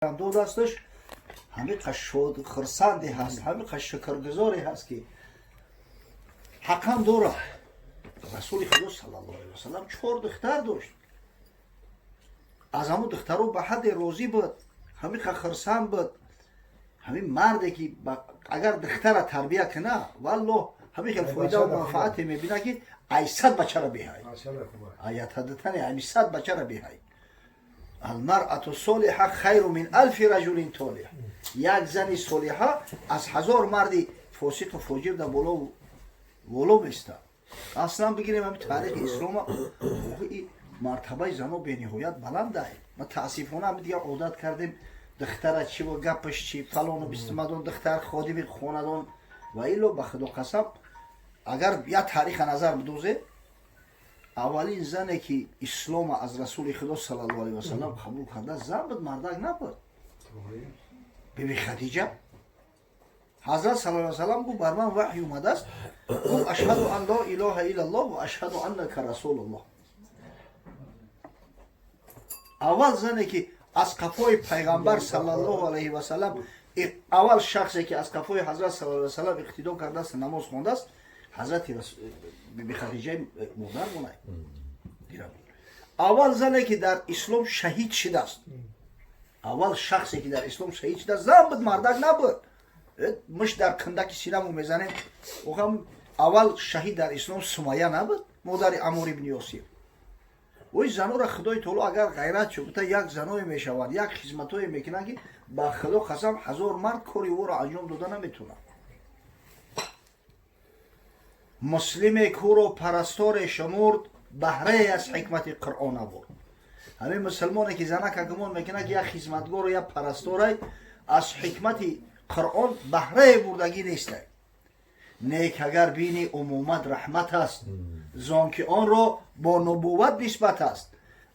دو دستش همه شاد خرسندی هست، همه شکرگزاری هست که حقا دوره. رسول خدا صلی الله علیه وسلم 4 دختر داشت. از همون دخترها به حد راضی بود، همه خرسند بود. همین مردی که اگر دختر تربیه کنه والله همین خیلی فایده و منفعت میبینه که 800 بچه را بیهای. آیت حدتن 800 بچه را بیهای. المرأة صالحة خیر من 1000 رجل طالح. یک زن صالحه از 1000 مردی فاسق و فاجر در بالا میسته. اصلا بگیریم همین تاریخ اسلام مرتبه زن به نهایت بلند است. ما تاسفانه هم دیگه عادت کردیم دختر چی و گپش چی فلان و بیستمدان دختر خادم خاندان و ایلو به خدا قسم اگر یا تاریخ نظر بدوزه اولین زنی که اسلام از رسول خدا صلی الله علیه وسلم قبول کرده زن بود، مردک نبود. بیبی خدیجه حضرت صلی الله علیه وسلم گفت بر من وحی اومده است، گفت اشهد ان لا اله الا الله و اشهد انک رسول الله. اول زنی که از قفای پیغمبر صلی الله علیه وسلم اول شخصی که از قفای حضرت صلی الله علیه وسلم اقتدا کرده است نماز خوانده است حضرت بیبی خدیجه مادر مونه. اول زنی که در اسلام شهید شده است، اول شخصی که در اسلام شهید شده است زن بود، مردک نبود. مش در کندک سینه‌مو میزنیم. اول شهید در اسلام سمیه نبود، مادر عمرو ابن یاسر. وی زنها را خدای تعالی اگر غیرت شد یک زنای میشوند یک خدمتای میکنن که با خدا قسم 1000 مرد کاری او را انجام داده نمیتونه. مسلم کورو پرستار شمرد بهره از حکمت قرآن آورد. همین مسلمانی که زنه که گمان میکنه که یک خدمتگار و یک پرستار از حکمت قرآن بهره بردگی نیست. نیک اگر بینی عمومت رحمت است زان که آن را با نبوت نسبت است.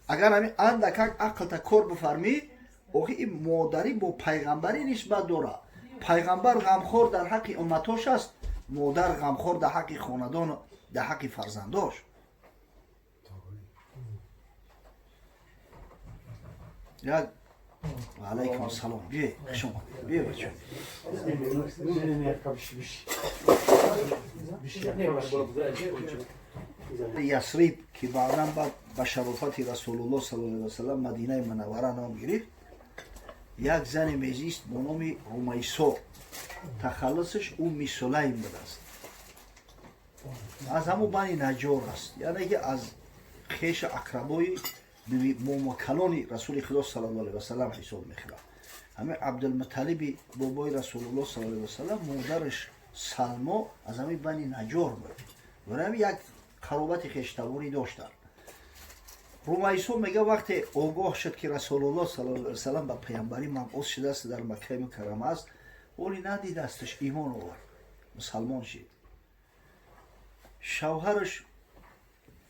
اگر همین اندک عقل تا کار بفرمی این مادری با پیغمبری نسبت داره. پیغمبر غمخور در حق امتاش است، مادر غمخور در حق خاندان در حق فرزنداش. یک علیکم السلام بیا شما بیا بچه یثریب که بعداً با شرافت رسول الله صلی الله علیه وسلم مدینه منوره نام گرفت. یک زن میزیست با نام رمیسا، تخلصش ام سلیم بود است، از همون بنی نجار است، یعنی که از خیش اقربای موکلان رسول خدا صلی الله علیه وسلم حساب میخواد. همه عبدالمطلب بابای رسول الله صلی الله علیه وسلم مادرش سلما از همه بنی نجار بود و همه یک قرابت خیشتواری داشتن. رمیسا میگه وقتی آگاه شد که رسول الله صلی الله علیه وسلم به پیامبری مبعوث شده است در مکه مکرمه است، ولی ندید استش ایمان آورد، مسلمان شد. شوهرش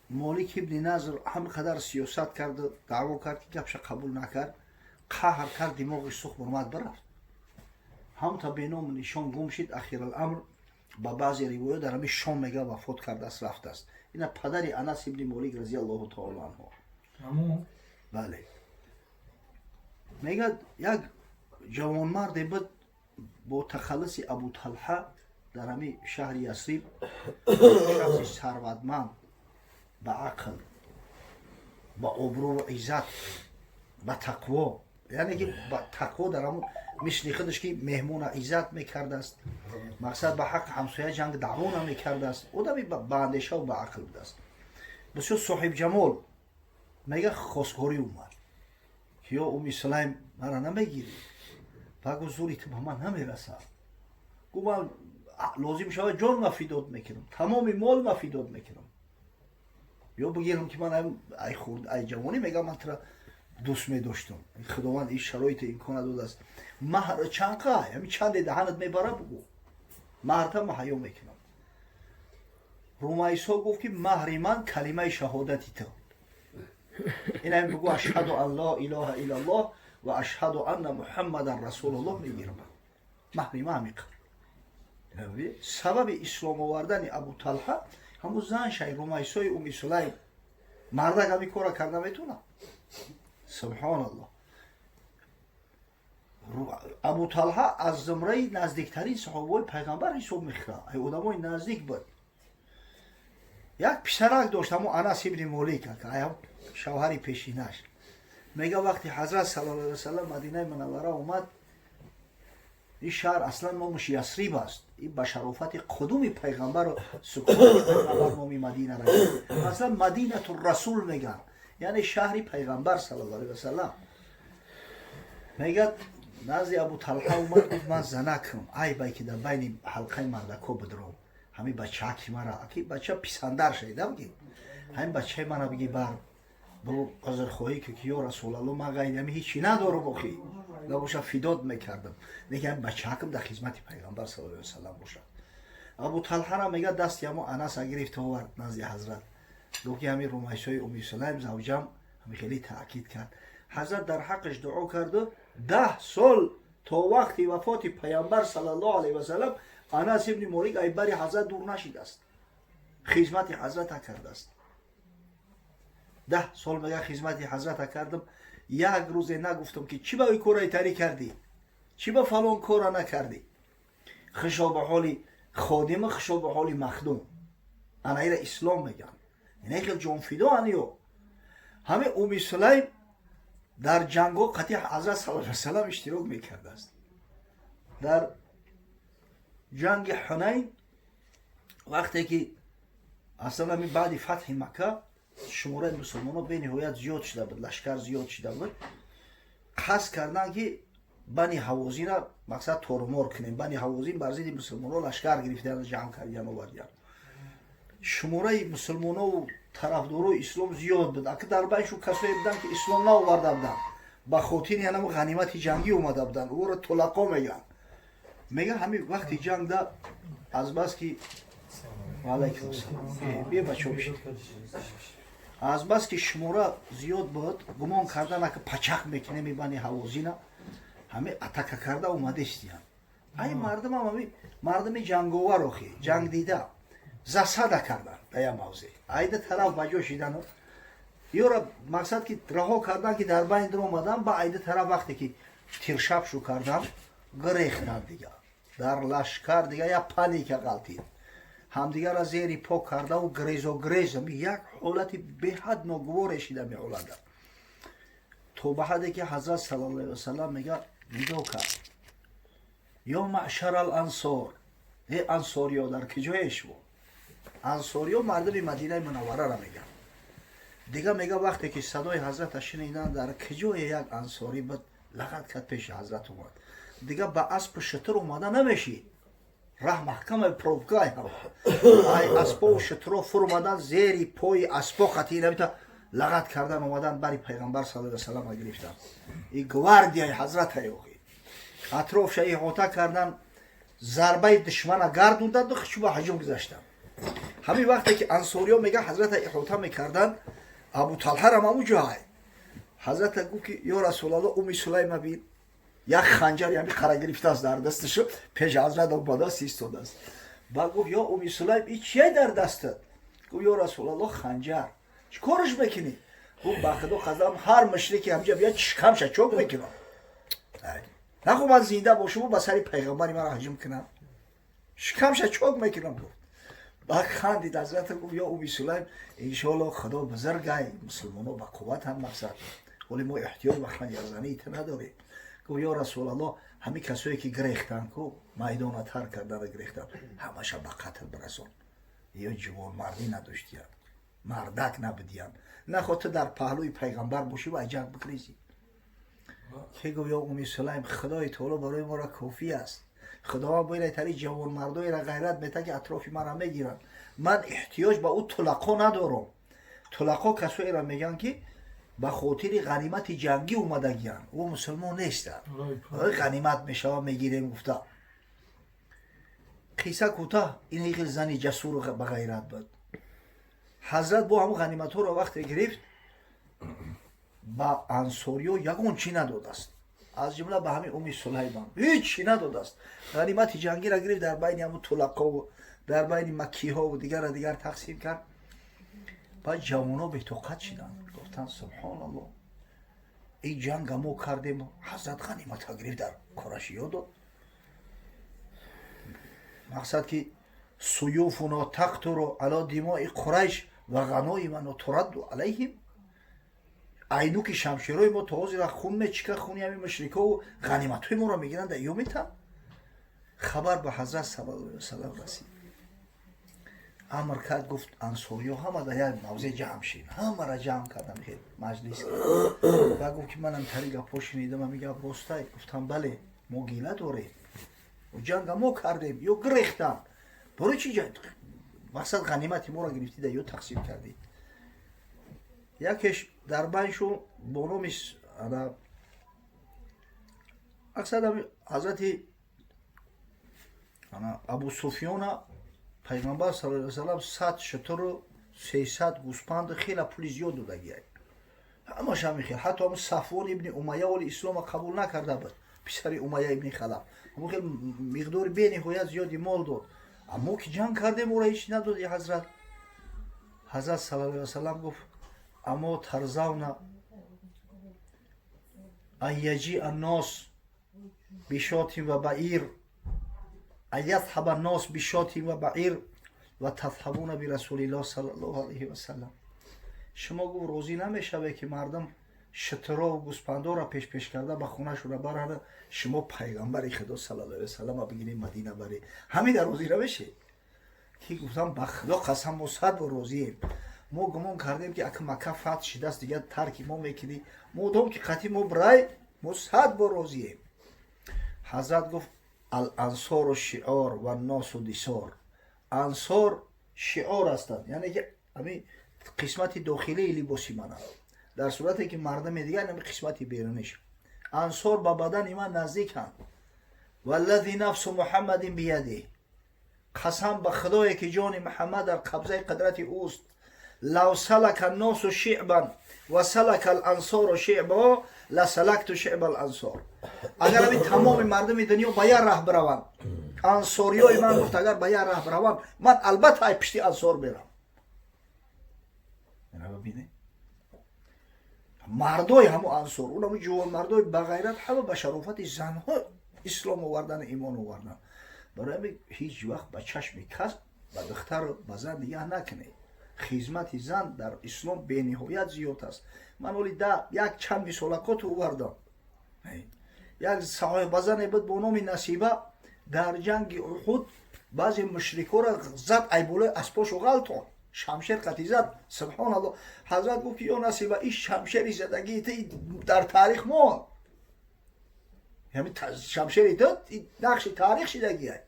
مالک ابن نضر همقدر سیاست کرد، دعوا کرد که گپش قبول نکرد، قهر کرد، دماغش سوخت برمد برفت. هم تا به نام نشان گم شد. اخیرالامر با بعضی روایات در همین شام میگه وفات کرده است، رفته است. این پدر انس ابن مالک رضی الله تعالی عنه. بله میگه یک جوانمردی بود با تخلص ابو طلحه در همین شهر یثریب، شخص ثروتمند با عقل با ابرو و عزت با تقوا، یعنی که با تقوا در همون مثل خودش که مهمون عزت میکرده است، مقصد به حق همسایه جنگ دعوا نمیکرده است، آدمی با اندیشه و با عقل بوده است، بسیار صاحب جمال. میگه خواستگاری اومد که یا ام سلیم مرا نمیگیری، بگو زوری تو به من نمیرسه، گو من لازم شود جان مفیدات میکنم، تمام مال مفیدات میکنم، یا بگیرم که من ای جوانی میگم من ترا دوست میداشتم، خداوند این شرایط امکان داده است، مهر چند قای همین چند دهنت میبره بگو، مهرت هم حیا میکنم. رمیسا گفت که مهر من کلمه شهادتی تو، این هم بگو اشهد ان لا اله الا الله و اشهد ان محمد رسول الله میگیرم، مهر من میکنم. سبب اسلام آوردن ابو طلحه همون زن شای رمیسای ام سلیم، مردک همی کارا کرده میتونه. سبحان الله. ابو طلحه از زمره نزدیکترین صحابه پیغمبر حساب میخوره. ای آدمای نزدیک بود. یک پسرک داشت، همون انس ابن مالک که ایام شوهر پیشینش. میگه وقتی حضرت صلی الله علیه و سلم مدینه منوره اومد، این شهر اصلا نامش یثریب است. این به شرافت قدوم پیغمبر و سکونت پیغمبر نام مدینه را گرفت. اصلا مدینه الرسول میگن، یعنی شهری پیغمبر صلی الله علیه و سلم. میگه نزد ابو طلحه اومد، گفت من زنکم، ای بای که در بین حلقه مردکو بدرم، همین بچه که مرا، که بچه پیسندر شدم که همین بچه مرا بگی بر برو عذر خواهی که یا رسول الله من غیرمی هیچی ندارم بخی نباشه فداد میکردم، دیگه همین بچه حکم در خدمت پیغمبر صلی الله علیه و سلم باشه. ابو طلحه را میگه دستی همو انس گرفت آورد نزد حضرت، گفت که همین رمیسای ام سلیم زوجم همین خیلی تاکید کرد. حضرت در حقش دعا کرد و 10 سال تا وقتی وفات پیامبر صلی الله علیه و سلم انس ابن مالک ای بری حضرت دور نشید است، خدمت حضرت کرده است. 10 سال میگه خدمت حضرت کردم، یک روز نگفتم که چی با این کارای تری کردی، چی با فلان کارا نکردی. خشا به حال خادم، خشا به حال مخدوم. انا ایره اسلام میگن، اینه خیلی جان فدا انیو. همه ام سلیم در جنگو قطعی حضرت صلی الله علیه و سلم اشتراک میکرده است. در جنگ حنین وقتی که اصلا بعد فتح مکه شماره مسلمانان به نهایت زیاد شده بود، لشکر زیاد شده بود، قصد کردن که بنی حوازین را مقصد تورمار کنیم. بنی حوازین بر ضد مسلمانان لشکر گرفتن، جمع کردن آوردن. شماره مسلمانان و طرفدارای اسلام زیاد بود، اگه در بینشون کسایی بودن که اسلام نآورده بودن، به خاطر یعنی غنیمت جنگی اومده بودن، او را طلقا میگن. میگه همین وقتی جنگ ده از بس که علیکم السلام بیا بچه بشید، از بس که شماره زیاد بود گمان کردن که پچق میکنه میبنی حوازینه، همه اتکه کرده اومده استیان. ای مردم هم همین مردم جنگوار روخی جنگ دیده زسده کردن در موضع ایده طرف بجا شیدن یا را مقصد که رها کردن که در بین در اومدن، با ایده طرف وقتی که تیرشب شو کردن گریختن دیگه در لشکر دیگه یا پانیک غلطید، همدیگه را زیری پاک کرده و گریز و گریز یک حالتی به حد ناگوار شده می حالت. تو به حدی که حضرت صلی الله علیه و سلم میگه نگاه کرد، یا معشر الانصار، ای انصاریا در کجایش بود؟ انصاریا مردم مدینه منوره را میگن. دیگه میگه وقتی که صدای حضرت شنیدن در کجای یک انصاری بود، لغت کرد پیش حضرت اومد. دیگه با اسب شتر اومده نمیشید، راه محکم پروفگاه هم ای اسبا و شترو فرمادن زیری پای اسبا خطی نمیتا لغت کردن اومدن بری پیغمبر صلی الله علیه و سلم گرفتن. این گواردیای حضرت ایوخی اطراف شای احاطه کردن، ضربه دشمن گردوندن و خشوب هجوم گذاشتن. همین وقتی که انصاریا میگه حضرت احاطه میکردن، ابو طلحه را همون جای حضرت گفت که یا رسول الله ام سلیم بین، یک خنجر یعنی قرار گرفته است در دستشو، پیش حضرت آمده است ایستاده است. بعد گفت یا ام سلیم این چیه در دستت؟ گفت یا رسول الله خنجر. چی کارش میکنی؟ گفت با خدا قسم هر مشرکی همجا بیاد شکمش چوک میکنم. نخو من زنده باشم و با سر پیغمبری من هجوم کنم، شکمش چوک میکنم. گفت بعد خندید حضرت گفت یا ام سلیم انشاءالله خدا بزرگای مسلمانو با قوت هم مقصد، ولی ما احتیاج به خنجر زنی نداریم. گفت یا رسول الله همین کسایی که گریختن کو میدان تر کردن گریختن همش به قتل برسون، یا جوان مردی نداشتیان، مردک نبودیان، نخواد در پهلوی پیغمبر باشی و جنگ بکریزی. که گفت یا ام سلیم خدای تعالی برای ما را کافی است، خدا باید تری جوان مردای را غیرت بده که اطراف من را میگیرن، من احتیاج به او طلقا ندارم. طلقا کسایی را میگن که به خاطر غنیمت جنگی اومدگیان، او مسلمان نیستن، غنیمت میشه میگیریم. گفته قصه کوتاه این خیلی زنی جسور به غیرت بود. حضرت با همون غنیمت ها را وقتی گرفت با انصاریو یگون چی نداده است، از جمله به همین ام سلیم هیچ چی نداده است. غنیمت جنگی را گرفت در بین همون طلقا و در بین مکی ها و دیگر تقسیم کرد. بعد جوان ها به طاقت شدن، گفتن سبحان الله این جنگ ما کردیم حضرت غنیمت گرفت در کرشی داد. مقصد که سیوفنا تقطر علی دماء قریش و غنایمنا ترد علیهم. عینوک شمشیرای ما تا حاضر خون میچکه، خونی همین مشرکا و غنیمت‌های ما را میگیرند در یومیتن. خبر به حضرت صلی الله علیه و سلم رسید. امر کرد، گفت انصاریا همه در یک موضع جمع شین. همه را جمع کردم که مجلس. و گفت که منم تری گپا شنیدم، میگه راسته؟ گفتم بله، ما گیله داریم و جنگ ما کردیم یا گریختم. برای چی جنگ؟ مقصد غنیمت ما را گرفتی در یا تقسیم کردی. یکیش در بینشون با نامش مقصد حضرت ابو سفیان پیغمبر صلی الله علیه و سلم 100 شتر و 300 گوسپند خیلی پول زیاد دادگی. همش هم خیلی، حتی هم صفوان ابن امیه ولی اسلام قبول نکرده بود، پسر امیه ابن خلف. اما خیلی مقدار بی‌نهایت زیادی مال داد. اما که جنگ کردیم او را هیچ نداد. حضرت صلی الله علیه و سلم گفت اما ترزون ان یجیء الناس بشاة و بعیر، ان یذهب الناس بشاة و بعیر و تذهبون برسول الله صلی الله علیه و سلم. شما گفت روزی نمیشوه که مردم شترا و گوسپندا را پیش کرده به خونه شون برن، شما پیغمبر خدا صلی الله علیه و سلم بگیرید مدینه بری، همین در روزی نمیشه که گفتم به خدا قسم ما 100 با روزیم. ما گمان کردیم که اگه مکه فتح شده است دیگه ترک ما میکنی، مودم که قطعی ما برای ما 100 با روزیم. حضرت گفت الانصار و شعار و الناس و دثار. انصار شعار هستند، یعنی که همین قسمت داخلی لباسی من، در صورتی که مردم دیگر همین قسمت بیرونیش. انصار با بدن من نزدیکند. والذی نفس محمد بیده، قسم به خدایی که جان محمد در قبضه قدرت اوست. لو سلک الناس شعبا و سلک الانصار شعبا لسلکت شعب الانصار. اگر همین تمام مردم دنیا به یک راه بروند، انصاریای من گفت اگر به یک راه بروند من البته پشتی انصار برم. اینا ببینید مردای همو انصار، اونم جوان مردای بغیرت همه به شرافت زنها اسلام آوردن، ایمان آوردن. برای هیچ وقت به چشم کس به دختر به زن دیگه نکنه. خدمت زن در اسلام به نهایت زیاد است. من ولی یک چند مثالات آوردم. یک صاحب زن بود با نام نصیبه در جنگ احد بعضی مشرکا را زد، ای بالای اسباشو غلطان، شمشیر قطعی زد. سبحان الله. حضرت گفت یا نصیبه این شمشیر زدگی در تاریخ ما، یعنی شمشیر داد نقش تاریخ شدگی های.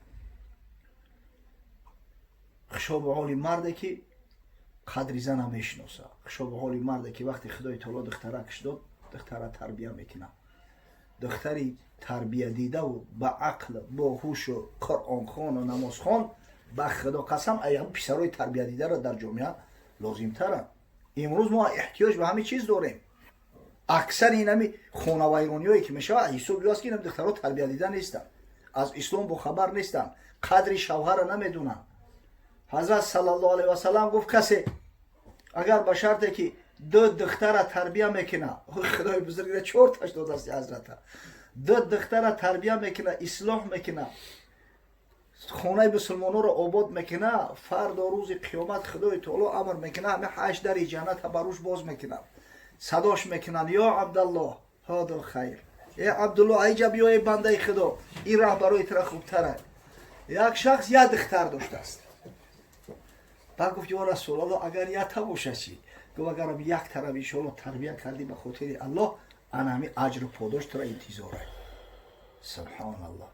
خشا به حالی مرده که قدری زن هم میشناسه، خشا به حالی مرده که وقتی خدای تعالی دخترکش داد دختره تربیه میکنه. دختری تربیه دیده و با عقل، با هوش و قرآن خوان و نماز خوان، به خدا قسم ایام پسرای تربیه دیده را در جامعه لازم ترن. امروز ما احتیاج به همین چیز داریم. اکثر این همی خانه ویرانیایی که میشه حساب بیاست که این دخترها تربیه دیده نیستن، از اسلام با خبر نیستن، قدر شوهر را نمیدونن. حضرت صلی الله علیه و سلم گفت کسی اگر به شرطی که دو دختر تربیه میکنه، خدای بزرگ را چورتش داده است حضرت، دو دختر تربیه میکنه، اصلاح میکنه، خانه مسلمانان را آباد میکنه، فردا روز قیامت خدای تعالی امر میکنه همه 8 در جنت بروش باز میکنه، صداش میکنن یا عبدالله هذا الخیر، ای عبدالله عجب یا ای بنده خدا این راه برای تو خوبتره. یک شخص یک دختر داشته است. بعد گفت یا رسول الله اگر یک تا باشه چی؟ گفت اگر یک طرف ان شاء الله تربیت کردی به خاطر الله، انا همین اجر و پاداش تو را انتظاره. سبحان الله.